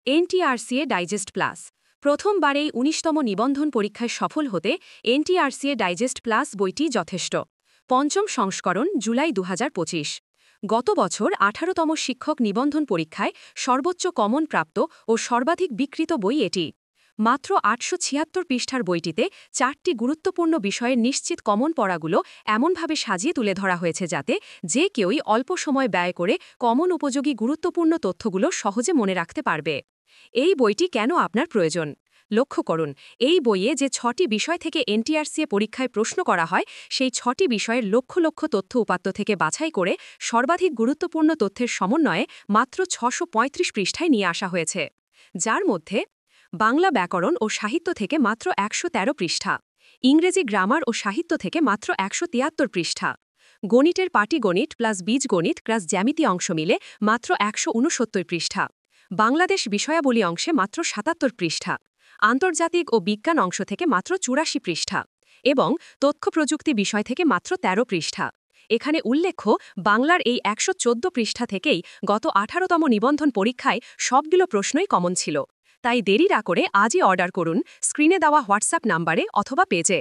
NTRCA digest plus প্রথমবারেই ১৯তম নিবন্ধন পরীক্ষায় সফল হতে এনটিআরসিএ ডাইজেস্ট প্লাস বইটি যথেষ্ট। পঞ্চম সংস্করণ জুলাই ২০২৫। গত বছর ১৮তম শিক্ষক নিবন্ধন পরীক্ষায় সর্বোচ্চ কমন প্রাপ্ত ও সর্বাধিক বিক্রিত বই এটি। মাত্র ৮৭৬ পৃষ্ঠার বইটিতে ৪টি গুরুত্বপূর্ণ বিষয়ের নিশ্চিত কমন পড়াগুলো এমনভাবে সাজিয়ে তুলে ধরা হয়েছে যাতে যে কেউই অল্প সময় ব্যয় করে কমন উপযোগী গুরুত্বপূর্ণ তথ্যগুলো সহজে মনে রাখতে পারবে। এই বইটি কেন আপনার প্রয়োজন? লক্ষ্য করুন, এই বইয়ে যে ৬টি বিষয় থেকে এনটিআরসিএ পরীক্ষায় প্রশ্ন করা হয় সেই ৬টি বিষয়ের লক্ষ লক্ষ তথ্য উপাত্ত থেকে বাছাই করে সর্বাধিক গুরুত্বপূর্ণ তথ্যের সমন্বয়ে মাত্র ৬৩৫ পৃষ্ঠায় নিয়ে আসা হয়েছে, যার মধ্যে বাংলা ব্যাকরণ ও সাহিত্য থেকে মাত্র ১১৩ পৃষ্ঠা, ইংরেজি গ্রামার ও সাহিত্য থেকে মাত্র ১৭৩ পৃষ্ঠা, গণিতের পাটিগণিত প্লাস বীজগণিত প্লাস জ্যামিতি অংশ মিলে মাত্র ১৬৯ পৃষ্ঠা, বাংলাদেশ বিষয়াবলী অংশে মাত্র ৭৭ পৃষ্ঠা, আন্তর্জাতিক ও বিজ্ঞান অংশ থেকে মাত্র ৮৪ পৃষ্ঠা এবং তথ্য প্রযুক্তি বিষয় থেকে মাত্র ১৩ পৃষ্ঠা। এখানে উল্লেখ্য, বাংলার এই ১১৪ পৃষ্ঠা থেকেই গত ১৮তম নিবন্ধন পরীক্ষায় সবগুলো প্রশ্নই কমন ছিল। তাই দেরি না করে আজই অর্ডার করুন স্ক্রিনে দেওয়া হোয়াটসঅ্যাপ নাম্বারে অথবা পেজে।